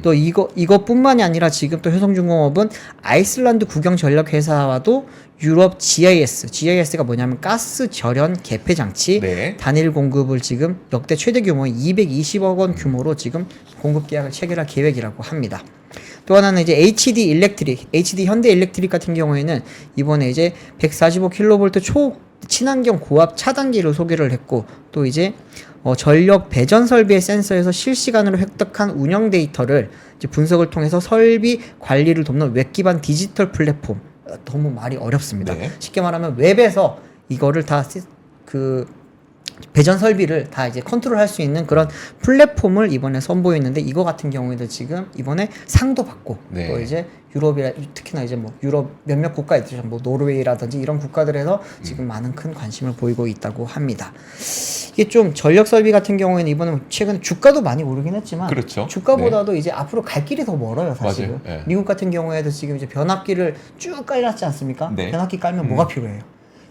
또 이것뿐만이 아니라 지금 또 효성중공업은 아이슬란드 국영전력회사와도 유럽 GIS가 뭐냐면 가스 절연 개폐 장치 네. 단일 공급을 지금 역대 최대 규모의 220억 원 규모로 지금 공급 계약을 체결할 계획이라고 합니다. 또 하나는 이제 HD 현대 일렉트릭 같은 경우에는 이번에 이제 145kV 초 친환경 고압 차단기를 소개를 했고 또 이제 전력 배전 설비의 센서에서 실시간으로 획득한 운영 데이터를 이제 분석을 통해서 설비 관리를 돕는 웹 기반 디지털 플랫폼 너무 말이 어렵습니다. 네. 쉽게 말하면 웹에서 이거를 다 배전 설비를 다 이제 컨트롤할 수 있는 그런 플랫폼을 이번에 선보였는데 이거 같은 경우에도 지금 이번에 상도 받고 네. 또 이제 유럽이라 특히나 이제 뭐 유럽 몇몇 국가 있죠. 뭐 노르웨이라든지 이런 국가들에서 지금 많은 큰 관심을 보이고 있다고 합니다. 이게 좀 전력 설비 같은 경우에는 이번에 최근에 주가도 많이 오르긴 했지만 그렇죠. 주가보다도 이제 앞으로 갈 길이 더 멀어요, 사실은. 맞아요. 네. 미국 같은 경우에도 지금 이제 변압기를 쭉 깔았지 않습니까? 네. 변압기 깔면 뭐가 필요해요?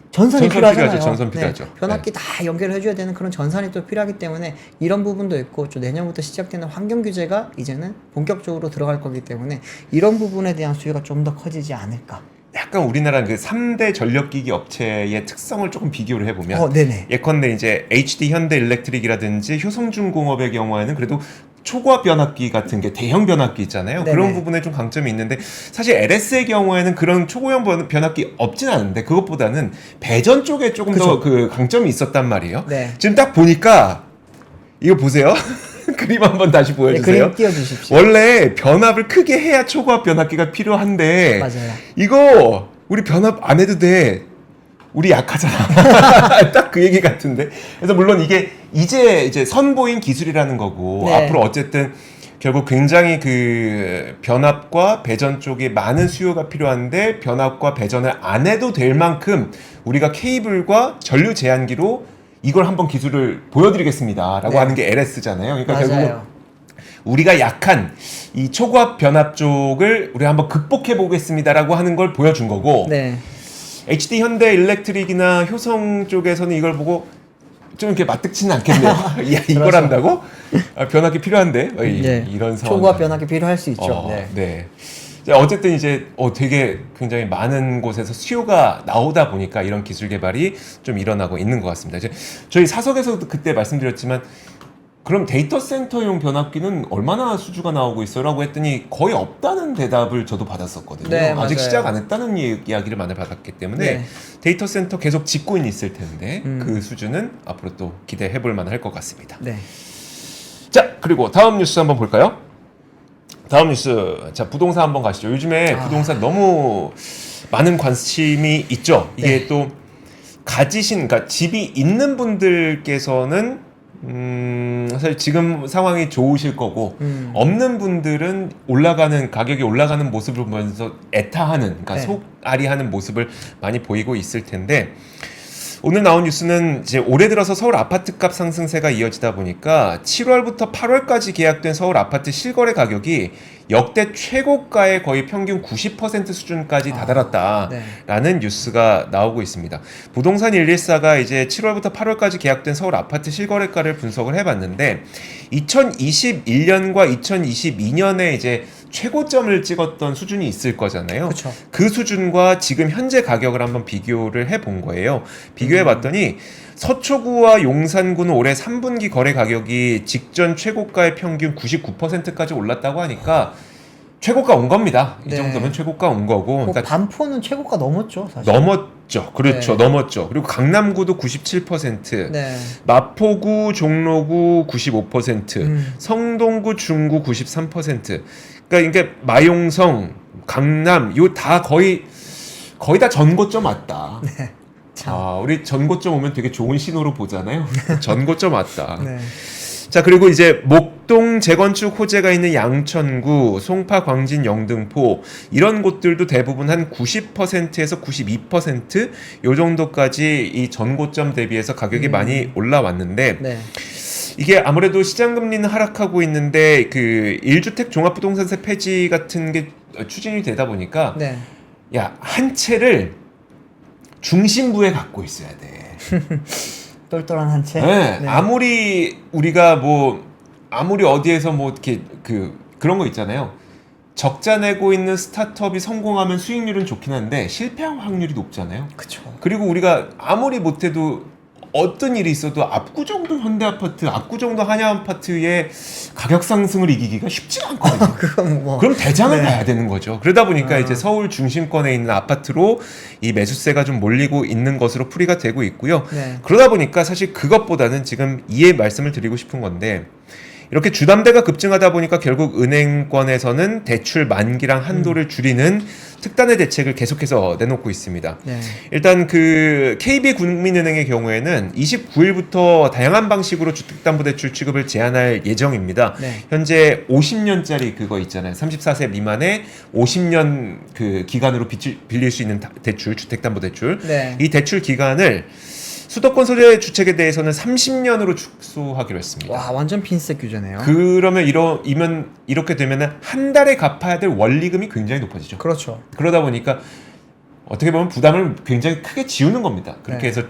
전선이 전선 필요하잖아요. 필요하죠. 전선 필요하죠. 네, 변압기 다 연결해줘야 되는 그런 전선이 또 필요하기 때문에 이런 부분도 있고 좀 내년부터 시작되는 환경 규제가 이제는 본격적으로 들어갈 거기 때문에 이런 부분에 대한 수요가 좀 더 커지지 않을까. 약간 우리나라는 그 3대 전력기기 업체의 특성을 조금 비교를 해보면 네네. 예컨대 이제 HD 현대 일렉트릭이라든지 효성중공업의 경우에는 그래도 초고압 변압기 같은 게 대형 변압기 있잖아요. 네네. 그런 부분에 좀 강점이 있는데 사실 LS의 경우에는 그런 초고형 변압기 없진 않은데 그것보다는 배전 쪽에 조금 더 그 강점이 있었단 말이에요. 네. 지금 딱 보니까 이거 보세요. 그림 한번 다시 네, 보여주세요. 그림 띄워주십시오. 원래 변압을 크게 해야 초고압 변압기가 필요한데 맞아요. 이거 우리 변압 안 해도 돼. 우리 약하잖아. 딱 그 얘기 같은데. 그래서 물론 이게 이제 선보인 기술이라는 거고 네. 앞으로 어쨌든 결국 굉장히 그 변압과 배전 쪽에 많은 수요가 필요한데 변압과 배전을 안 해도 될 만큼 우리가 케이블과 전류 제한기로 이걸 한번 기술을 보여드리겠습니다라고 네. 하는 게 LS잖아요. 그러니까 결국은 맞아요. 우리가 약한 이 초고압 변압 쪽을 우리가 한번 극복해 보겠습니다라고 하는 걸 보여준 거고 네. HD 현대 일렉트릭이나 효성 쪽에서는 이걸 보고 좀 이렇게 맞득치는 않겠네요. 야, 이걸 그렇죠. 한다고? 아, 변압기 필요한데? 네. 이런 상황. 초고압 변압기 필요할 수 있죠. 네. 네. 자, 어쨌든 이제 되게 굉장히 많은 곳에서 수요가 나오다 보니까 이런 기술 개발이 좀 일어나고 있는 것 같습니다. 이제 저희 사석에서도 그때 말씀드렸지만 그럼 데이터 센터용 변압기는 얼마나 수주가 나오고 있어라고 했더니 거의 없다는 대답을 저도 받았었거든요. 네, 아직 맞아요. 시작 안 했다는 이야기를 많이 받았기 때문에 네. 데이터 센터 계속 짓고 있을 텐데 그 수주는 앞으로 또 기대해 볼 만할 것 같습니다. 네. 자, 그리고 다음 뉴스 한번 볼까요? 다음 뉴스. 자, 부동산 한번 가시죠. 요즘에 부동산 너무 많은 관심이 있죠. 이게 네. 또 그러니까 집이 있는 분들께서는 사실 지금 상황이 좋으실 거고 없는 분들은 가격이 올라가는 모습을 보면서 애타하는, 그러니까 네. 속앓이하는 모습을 많이 보이고 있을 텐데, 오늘 나온 뉴스는 이제 올해 들어서 서울 아파트값 상승세가 이어지다 보니까 7월부터 8월까지 계약된 서울 아파트 실거래 가격이 역대 최고가의 거의 평균 90% 수준까지 다다랐다라는 뉴스가 나오고 있습니다. 부동산 114가 이제 7월부터 8월까지 계약된 서울 아파트 실거래가를 분석을 해봤는데 2021년과 2022년에 이제 최고점을 찍었던 수준이 있을 거잖아요. 그쵸. 그 수준과 지금 현재 가격을 한번 비교를 해본 거예요. 비교해봤더니 서초구와 용산구는 올해 3분기 거래 가격이 직전 최고가의 평균 99%까지 올랐다고 하니까 최고가 온 겁니다. 이 네. 정도면 최고가 온 거고. 뭐 그러니까 반포는 최고가 넘었죠, 사실. 넘었죠. 그렇죠. 네. 넘었죠. 그리고 강남구도 97%, 네. 마포구, 종로구 95%, 성동구, 중구 93%. 그러니까 이게 마용성, 강남 요 다 거의 다 전고점 왔다. 네. 우리 전고점 오면 되게 좋은 신호로 보잖아요. 전고점 왔다. 네. 자, 그리고 이제 목동 재건축 호재가 있는 양천구, 송파, 광진, 영등포 이런 곳들도 대부분 한 90%에서 92%요 정도까지 이 전고점 대비해서 가격이 많이 올라왔는데 네. 이게 아무래도 시장 금리는 하락하고 있는데 그 1주택 종합부동산세 폐지 같은 게 추진이 되다 보니까 네. 야, 한 채를 중심부에 갖고 있어야 돼. 똘똘한 한 채. 네, 네. 아무리 우리가 아무리 어디에서 이렇게 그런 거 있잖아요. 적자 내고 있는 스타트업이 성공하면 수익률은 좋긴 한데 실패할 확률이 높잖아요. 그쵸. 그리고 우리가 아무리 못해도 어떤 일이 있어도 압구정동 현대아파트, 압구정동 한양아파트의 가격 상승을 이기기가 쉽지가 않거든요. 그건 뭐. 그럼 대장을 네. 가야 되는 거죠. 그러다 보니까 이제 서울 중심권에 있는 아파트로 이 매수세가 좀 몰리고 있는 것으로 풀이가 되고 있고요. 네. 그러다 보니까 사실 그것보다는 지금 이해 말씀을 드리고 싶은 건데 이렇게 주담대가 급증하다 보니까 결국 은행권에서는 대출 만기랑 한도를 줄이는 특단의 대책을 계속해서 내놓고 있습니다. 네. 일단 그 KB국민은행의 경우에는 29일부터 다양한 방식으로 주택담보대출 취급을 제한할 예정입니다. 네. 현재 50년짜리 그거 있잖아요. 34세 미만의 50년 그 기간으로 빌릴 수 있는 대출, 주택담보대출. 네. 이 대출 기간을 수도권 소재 주택에 대해서는 30년으로 축소하기로 했습니다. 와, 완전 핀셋 규제네요. 그러면 이렇게 되면은 한 달에 갚아야 될 원리금이 굉장히 높아지죠. 그렇죠. 그러다 보니까 어떻게 보면 부담을 굉장히 크게 지우는 겁니다. 그렇게 네. 해서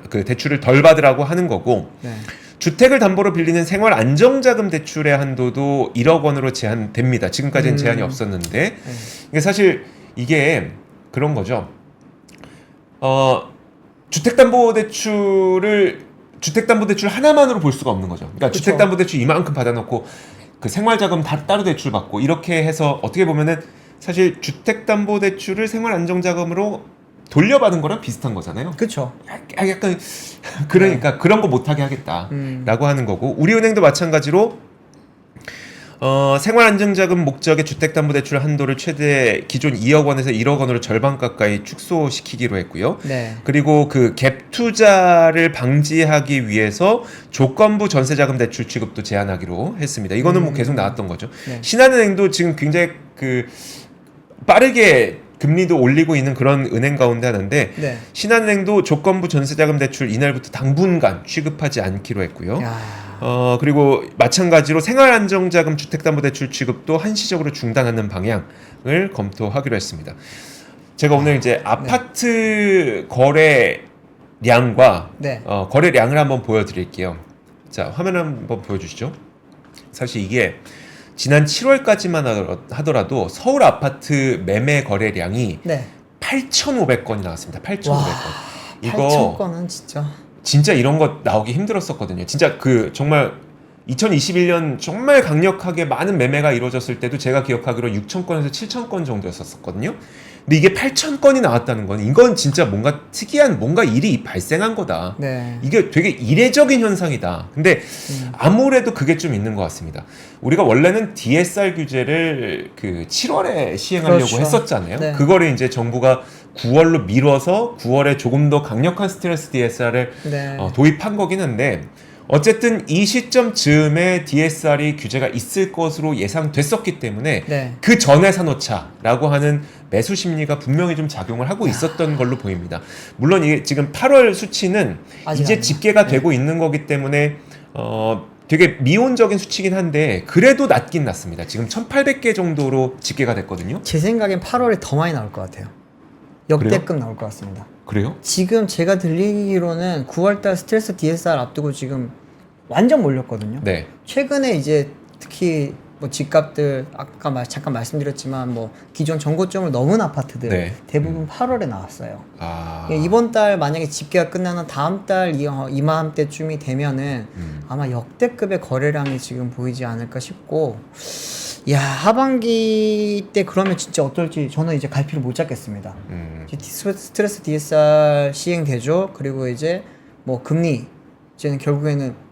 그 대출을 덜 받으라고 하는 거고 네. 주택을 담보로 빌리는 생활 안정자금 대출의 한도도 1억 원으로 제한됩니다. 지금까지는 제한이 없었는데 이게 사실 이게 그런 거죠. 주택담보대출 하나만으로 볼 수가 없는 거죠. 그러니까 그쵸. 주택담보대출 이만큼 받아놓고 그 생활자금 다 따로 대출 받고 이렇게 해서 어떻게 보면은 사실 주택담보대출을 생활안정자금으로 돌려받은 거랑 비슷한 거잖아요. 그렇죠. 약간 그러니까 그런 거 못하게 하겠다라고 하는 거고 우리은행도 마찬가지로 생활안정자금 목적의 주택담보대출 한도를 최대 기존 2억 원에서 1억 원으로 절반 가까이 축소시키기로 했고요. 네. 그리고 그 갭 투자를 방지하기 위해서 조건부 전세자금 대출 취급도 제한하기로 했습니다. 이거는 뭐 계속 나왔던 거죠. 네. 신한은행도 지금 굉장히 그 빠르게 금리도 올리고 있는 그런 은행 가운데 하나인데 네. 신한은행도 조건부 전세자금 대출 이날부터 당분간 취급하지 않기로 했고요. 야. 그리고 마찬가지로 생활안정자금 주택담보대출 취급도 한시적으로 중단하는 방향을 검토하기로 했습니다. 제가 오늘 이제 아파트 거래량과 네. 거래량을 한번 보여드릴게요. 자, 화면 한번 보여주시죠. 사실 이게 지난 7월까지만 하더라도 서울 아파트 매매 거래량이 네. 8,500건이 나왔습니다. 8,500건. 와, 이거 8,000건은 진짜 이런 거 나오기 힘들었었거든요. 진짜 그 정말 2021년 정말 강력하게 많은 매매가 이루어졌을 때도 제가 기억하기로 6,000건에서 7,000건 정도였었거든요. 근데 이게 8,000건이 나왔다는 건 이건 진짜 뭔가 특이한 뭔가 일이 발생한 거다. 네. 이게 되게 이례적인 현상이다. 근데 아무래도 그게 좀 있는 것 같습니다. 우리가 원래는 DSR 규제를 그 7월에 시행하려고 그렇죠. 했었잖아요. 네. 그거를 이제 정부가 9월로 미뤄서 9월에 조금 더 강력한 스트레스 DSR을 네. 도입한 거긴 한데 어쨌든 이 시점 즈음에 DSR이 규제가 있을 것으로 예상됐었기 때문에 네. 그 전에 사놓자라고 하는 매수 심리가 분명히 좀 작용을 하고 있었던 걸로 보입니다. 물론 이게 지금 8월 수치는 아직 이제 아니에요. 집계가 되고 있는 거기 때문에 되게 미온적인 수치긴 한데 그래도 낮긴 낮습니다. 지금 1,800개 정도로 집계가 됐거든요. 제 생각엔 8월에 더 많이 나올 것 같아요. 역대급 나올 것 같습니다. 그래요? 지금 제가 들리기로는 9월달 스트레스 DSR 앞두고 지금 완전 몰렸거든요. 네. 최근에 이제 특히 뭐 집값들 아까 잠깐 말씀드렸지만 뭐 기존 정고점을 넘은 아파트들 네. 대부분 8월에 나왔어요. 아. 이번 달 만약에 집계가 끝나는 다음 달 이맘때쯤이 되면은 아마 역대급의 거래량이 지금 보이지 않을까 싶고, 야 하반기 때 그러면 진짜 어떨지 저는 이제 갈피를 못 잡겠습니다. 이제 스트레스 DSR 시행되죠. 그리고 이제 뭐 금리 이제는 결국에는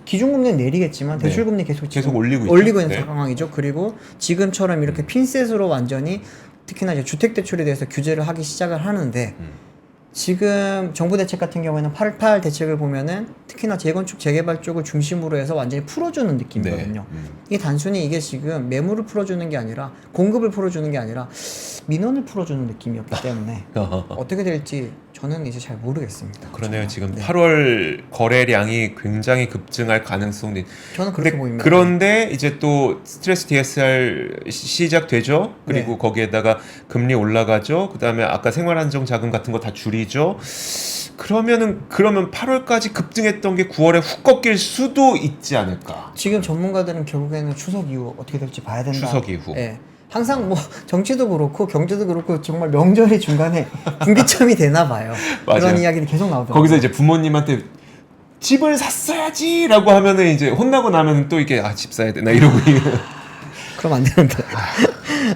기준금리는 내리겠지만 네. 대출금리 계속 올리고 있는 네. 상황이죠. 그리고 지금처럼 이렇게 핀셋으로 완전히 특히나 이제 주택대출에 대해서 규제를 하기 시작을 하는데 지금 정부 대책 같은 경우에는 8.8 대책을 보면은 특히나 재건축 재개발 쪽을 중심으로 해서 완전히 풀어주는 느낌이거든요. 네. 이게 단순히 이게 지금 매물을 풀어주는 게 아니라 공급을 풀어주는 게 아니라 민원을 풀어주는 느낌이었기 때문에 어떻게 될지 저는 이제 잘 모르겠습니다. 그러네요. 지금 네. 8월 거래량이 굉장히 급증할 가능성이. 저는 그렇게 보입니다. 그런데 이제 또 스트레스 DSR 시작되죠. 그리고 네. 거기에다가 금리 올라가죠. 그다음에 아까 생활안정 자금 같은 거 다 줄이죠. 그러면 8월까지 급등했던 게 9월에 훅 꺾일 수도 있지 않을까. 지금 전문가들은 결국에는 추석 이후 어떻게 될지 봐야 된다. 추석 이후. 예. 항상 뭐 정치도 그렇고 경제도 그렇고 정말 명절이 중간에 분기점이 되나 봐요. 맞아요. 그런 이야기들이 계속 나오더라고요. 거기서 이제 부모님한테 집을 샀어야지라고 하면은 이제 혼나고 나면 또 이게 집 사야 되나 이러고 그럼 안 되는데.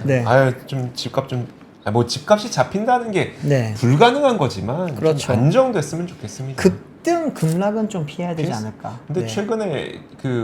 네. 아유 좀 집값 좀 뭐 집값이 잡힌다는 게 네. 불가능한 거지만 그렇죠. 좀 안정됐으면 좋겠습니다. 급등 급락은 좀 피해야 되지 않을까. 근데 네. 최근에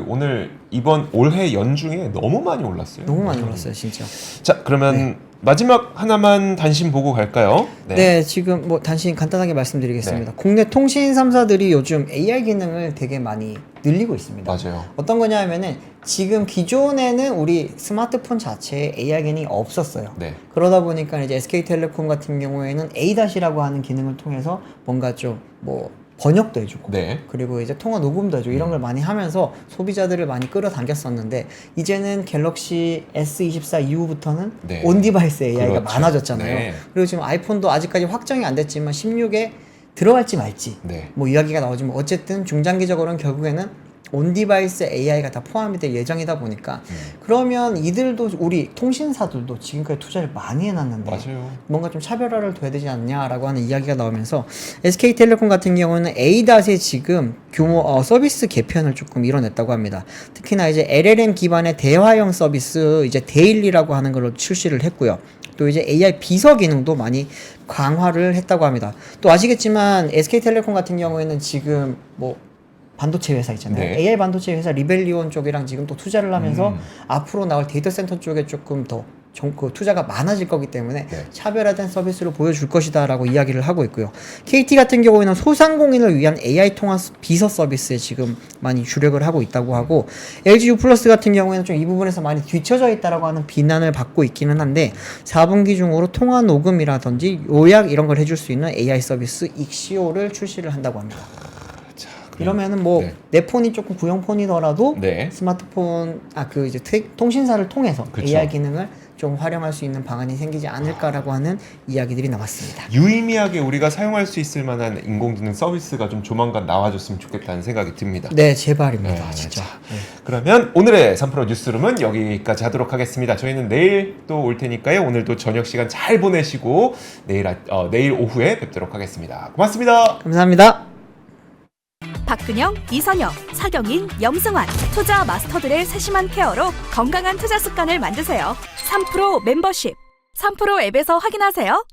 오늘 이번 올해 연중에 너무 많이 올랐어요. 너무 많이 올랐어요, 진짜. 자 그러면 네. 마지막 하나만 단신 보고 갈까요? 네. 지금 뭐 단신 간단하게 말씀드리겠습니다. 국내 통신 3사들이 요즘 AI 기능을 되게 많이 늘리고 있습니다. 맞아요. 어떤 거냐 하면은 지금 기존에는 우리 스마트폰 자체에 AI 기능이 없었어요. 네. 그러다 보니까 이제 SK텔레콤 같은 경우에는 A-이라고 하는 기능을 통해서 뭔가 좀 뭐 번역도 해주고 네. 그리고 이제 통화 녹음도 해주고 이런 걸 많이 하면서 소비자들을 많이 끌어당겼었는데 이제는 갤럭시 S24 이후부터는 네. 온디바이스 AI가 그렇죠. 많아졌잖아요. 네. 그리고 지금 아이폰도 아직까지 확정이 안 됐지만 16에 들어갈지 말지 네. 뭐 이야기가 나오지만 어쨌든 중장기적으로는 결국에는 온디바이스 AI가 다 포함이 될 예정이다 보니까 그러면 이들도 우리 통신사들도 지금까지 투자를 많이 해놨는데 맞아요. 뭔가 좀 차별화를 둬야 되지 않냐라고 하는 이야기가 나오면서 SK텔레콤 같은 경우는 A.에 지금 규모 서비스 개편을 조금 이뤄냈다고 합니다. 특히나 이제 LLM 기반의 대화형 서비스 이제 데일리라고 하는 걸로 출시를 했고요. 또 이제 AI 비서 기능도 많이 강화를 했다고 합니다. 또 아시겠지만 SK텔레콤 같은 경우에는 지금 뭐 반도체 회사 있잖아요. 네. AI 반도체 회사 리벨리온 쪽이랑 지금 또 투자를 하면서 앞으로 나올 데이터 센터 쪽에 조금 더 투자가 많아질 거기 때문에 네. 차별화된 서비스를 보여줄 것이다 라고 이야기를 하고 있고요. KT 같은 경우에는 소상공인을 위한 AI 통화 비서 서비스에 지금 많이 주력을 하고 있다고 하고 LG U 플러스 같은 경우에는 좀 이 부분에서 많이 뒤처져 있다라고 하는 비난을 받고 있기는 한데 4분기 중으로 통화 녹음이라든지 요약 이런 걸 해줄 수 있는 AI 서비스 익시오를 출시를 한다고 합니다. 이러면은 뭐 내 네. 폰이 조금 구형 폰이더라도 네. 스마트폰 이제 통신사를 통해서 그쵸. AI 기능을 좀 활용할 수 있는 방안이 생기지 않을까라고 하는 이야기들이 나왔습니다. 유의미하게 우리가 사용할 수 있을 만한 인공지능 서비스가 좀 조만간 나와줬으면 좋겠다는 생각이 듭니다. 네, 제발입니다. 네, 진짜. 자, 네. 그러면 오늘의 3프로 뉴스룸은 여기까지 하도록 하겠습니다. 저희는 내일 또 올 테니까요. 오늘도 저녁 시간 잘 보내시고 내일 오후에 뵙도록 하겠습니다. 고맙습니다. 감사합니다. 박근영, 이선영, 사경인, 염승환 투자 마스터들의 세심한 케어로 건강한 투자 습관을 만드세요. 3프로 멤버십 3프로 앱에서 확인하세요.